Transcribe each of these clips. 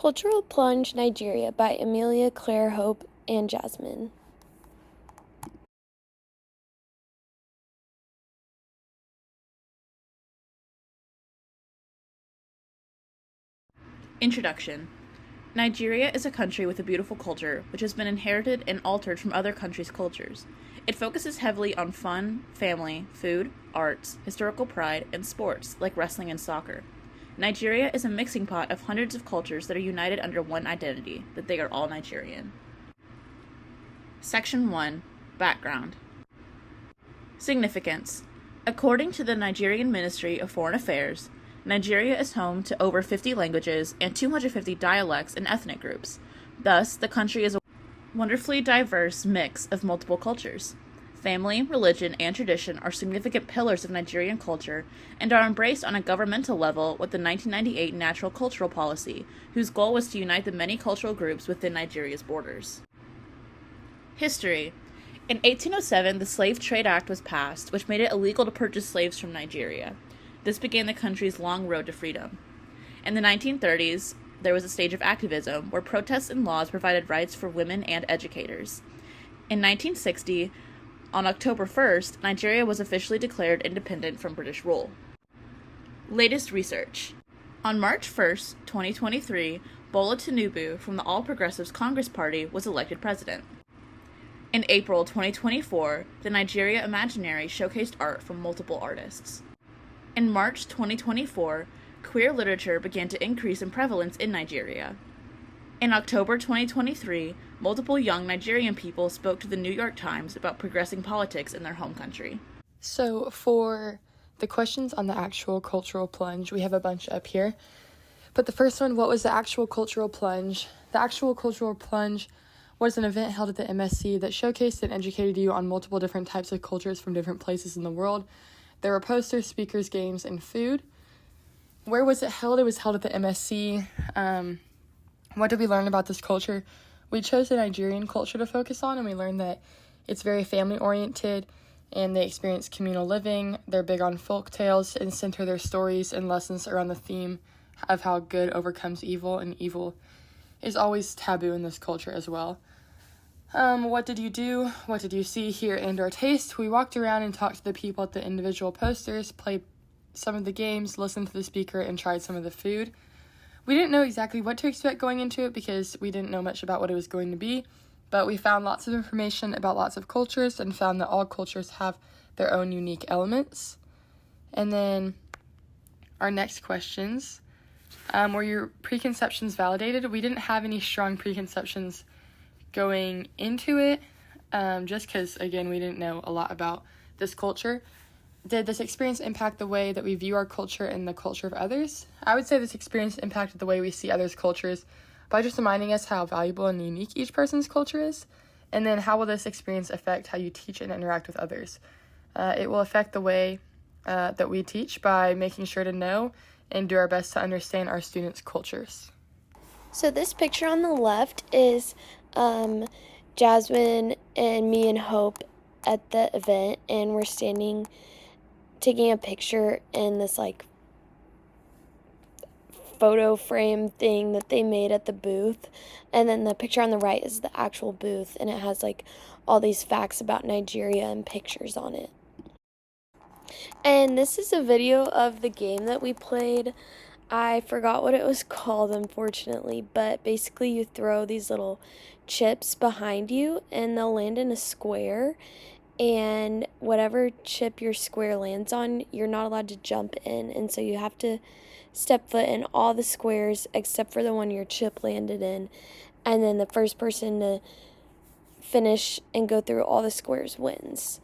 Cultural Plunge Nigeria by Amelia Claire Hope and Jasmine. Introduction. Nigeria is a country with a beautiful culture, which has been inherited and altered from other countries' cultures. It focuses heavily on fun, family, food, arts, historical pride, and sports, like wrestling and soccer. Nigeria is a mixing pot of hundreds of cultures that are united under one identity, that they are all Nigerian. Section 1. Background. Significance. According to the Nigerian Ministry of Foreign Affairs, Nigeria is home to over 50 languages and 250 dialects and ethnic groups. Thus, the country is a wonderfully diverse mix of multiple cultures. Family, religion, and tradition are significant pillars of Nigerian culture and are embraced on a governmental level with the 1998 Natural Cultural Policy, whose goal was to unite the many cultural groups within Nigeria's borders. History. In 1807, the Slave Trade Act was passed, which made it illegal to purchase slaves from Nigeria. This began the country's long road to freedom. In the 1930s, there was a stage of activism where protests and laws provided rights for women and educators. In 1960, on October 1st, Nigeria was officially declared independent from British rule. Latest research. On March 1st, 2023, Bola Tinubu from the All Progressives Congress Party was elected president. In April 2024, the Nigeria Imaginary showcased art from multiple artists. In March 2024, queer literature began to increase in prevalence in Nigeria. In October 2023, multiple young Nigerian people spoke to the New York Times about progressing politics in their home country. So for the questions on the actual cultural plunge, we have a bunch up here. But the first one, what was the actual cultural plunge? The actual cultural plunge was an event held at the MSC that showcased and educated you on multiple different types of cultures from different places in the world. There were posters, speakers, games, and food. Where was it held? It was held at the MSC. What did we learn about this culture? We chose the Nigerian culture to focus on, and we learned that it's very family-oriented, and they experience communal living. They're big on folk tales and center their stories and lessons around the theme of how good overcomes evil, and evil is always taboo in this culture as well. What did you do? What did you see, hear, and/or taste? We walked around and talked to the people at the individual posters, played some of the games, listened to the speaker, and tried some of the food. We didn't know exactly what to expect going into it because we didn't know much about what it was going to be, but we found lots of information about lots of cultures and found that all cultures have their own unique elements. And then our next questions, were your preconceptions validated? We didn't have any strong preconceptions going into it, just because, again, we didn't know a lot about this culture. Did this experience impact the way that we view our culture and the culture of others? I would say this experience impacted the way we see others' cultures by just reminding us how valuable and unique each person's culture is. And then how will this experience affect how you teach and interact with others? It will affect the way that we teach by making sure to know and do our best to understand our students' cultures. So this picture on the left is Jasmine and me and Hope at the event, and we're standing taking a picture in this photo frame thing that they made at the booth. And then the picture on the right is the actual booth, and it has all these facts about Nigeria and pictures on it. And this is a video of the game that we played. I forgot what it was called, unfortunately, but basically you throw these little chips behind you and they'll land in a square, and whatever chip your square lands on, you're not allowed to jump in, and so you have to step foot in all the squares except for the one your chip landed in, and then the first person to finish and go through all the squares wins.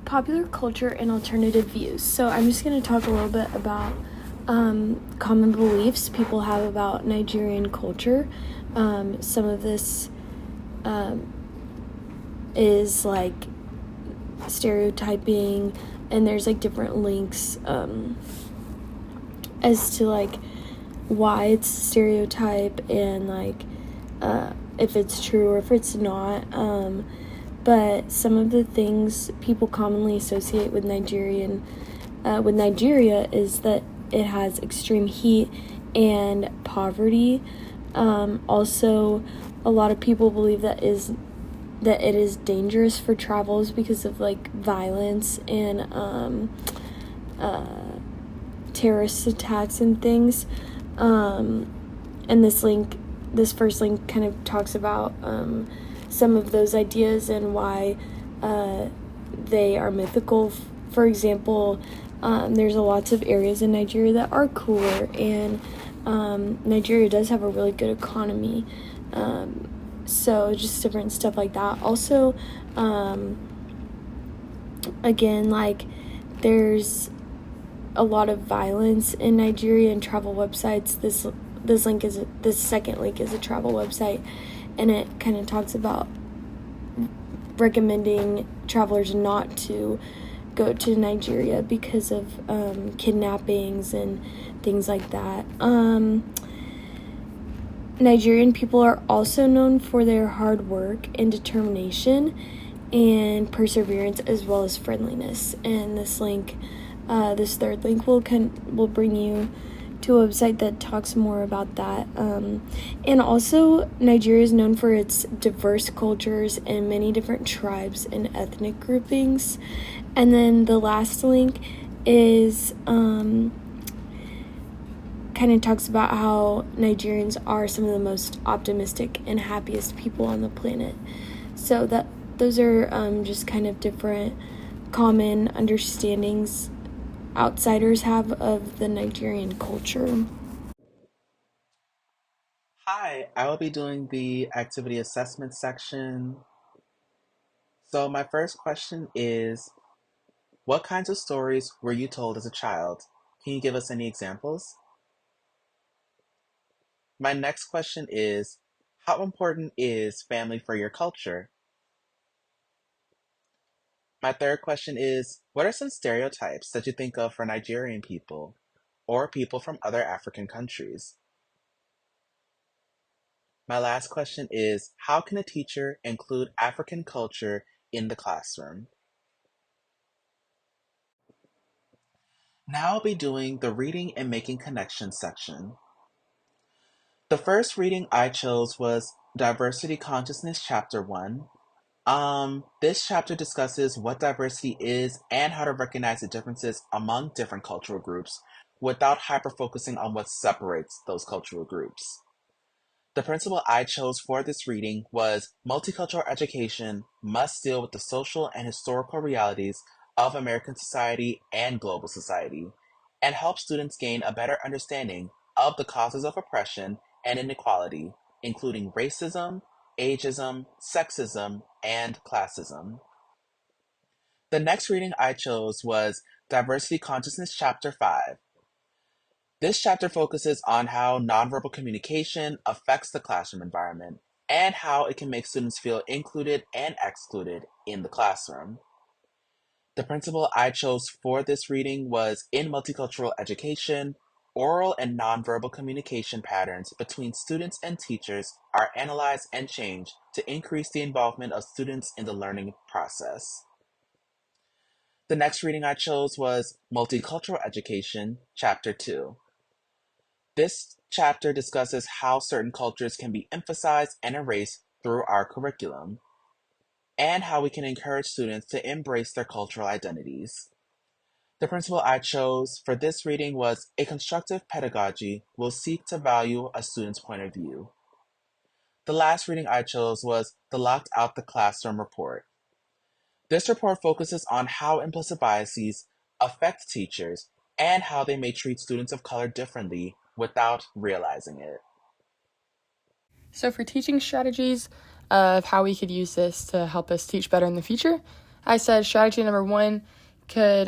Popular culture and alternative views. So I'm just going to talk a little bit about common beliefs people have about Nigerian culture. Some of this is stereotyping, and there's different links as to why it's stereotype and if it's true or if it's not. But some of the things people commonly associate with Nigeria is that it has extreme heat and poverty. Also, a lot of people believe that it is dangerous for travels because of like violence and terrorist attacks and things. And this first link kind of talks about some of those ideas and why they are mythical. For example, there's lots of areas in Nigeria that are cooler, and Nigeria does have a really good economy. So just different stuff like that. Also, again, like there's a lot of violence in Nigeria and travel websites. This second link is a travel website, and it kind of talks about recommending travelers not to go to Nigeria because of kidnappings and things like that. Nigerian people are also known for their hard work and determination and perseverance, as well as friendliness. And this third link will bring you to a website that talks more about that. And also, Nigeria is known for its diverse cultures and many different tribes and ethnic groupings. And then the last link is kind of talks about how Nigerians are some of the most optimistic and happiest people on the planet. So those are just kind of different common understandings outsiders have of the Nigerian culture. Hi, I will be doing the activity assessment section. So my first question is, what kinds of stories were you told as a child? Can you give us any examples? My next question is, how important is family for your culture? My third question is, what are some stereotypes that you think of for Nigerian people or people from other African countries? My last question is, how can a teacher include African culture in the classroom? Now I'll be doing the reading and making connections section. The first reading I chose was Diversity Consciousness Chapter 1. This chapter discusses what diversity is and how to recognize the differences among different cultural groups without hyper-focusing on what separates those cultural groups. The principle I chose for this reading was multicultural education must deal with the social and historical realities of American society and global society, and help students gain a better understanding of the causes of oppression and inequality, including racism, ageism, sexism, and classism. The next reading I chose was Diversity Consciousness Chapter 5. This chapter focuses on how nonverbal communication affects the classroom environment and how it can make students feel included and excluded in the classroom. The principle I chose for this reading was in multicultural education, oral and nonverbal communication patterns between students and teachers are analyzed and changed to increase the involvement of students in the learning process. The next reading I chose was Multicultural Education, Chapter 2. This chapter discusses how certain cultures can be emphasized and erased through our curriculum, and how we can encourage students to embrace their cultural identities. The principle I chose for this reading was a constructive pedagogy will seek to value a student's point of view. The last reading I chose was the Locked Out the Classroom report. This report focuses on how implicit biases affect teachers and how they may treat students of color differently without realizing it. So for teaching strategies of how we could use this to help us teach better in the future, I said strategy number 1 could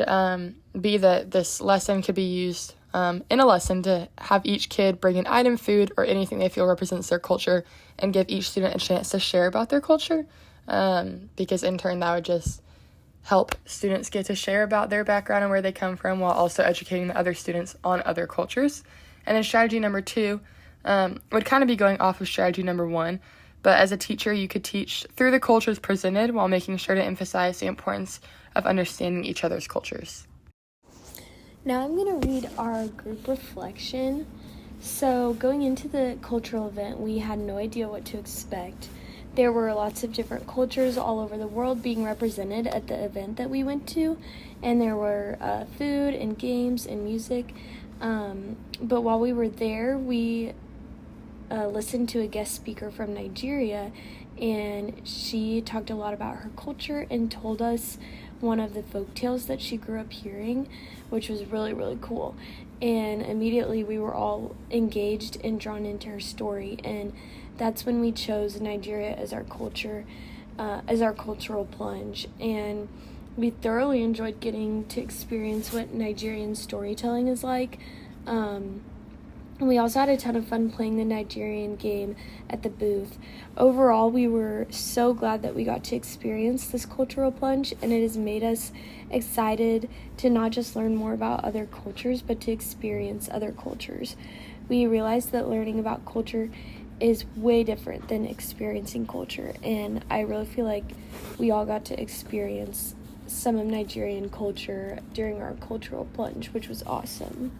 be that this lesson could be used in a lesson to have each kid bring an item, food, or anything they feel represents their culture and give each student a chance to share about their culture, because in turn that would just help students get to share about their background and where they come from while also educating the other students on other cultures. And then strategy number 2 would kind of be going off of strategy number 1, but as a teacher, you could teach through the cultures presented while making sure to emphasize the importance of understanding each other's cultures. Now I'm going to read our group reflection. So, going into the cultural event, we had no idea what to expect. There were lots of different cultures all over the world being represented at the event that we went to, and there were food and games and music. But while we were there, we listened to a guest speaker from Nigeria, and she talked a lot about her culture and told us one of the folk tales that she grew up hearing, which was really, really cool. And immediately we were all engaged and drawn into her story, and that's when we chose Nigeria as our culture, as our cultural plunge. And we thoroughly enjoyed getting to experience what Nigerian storytelling is like. And we also had a ton of fun playing the Nigerian game at the booth. Overall, we were so glad that we got to experience this cultural plunge, and it has made us excited to not just learn more about other cultures, but to experience other cultures. We realized that learning about culture is way different than experiencing culture, and I really feel like we all got to experience some of Nigerian culture during our cultural plunge, which was awesome.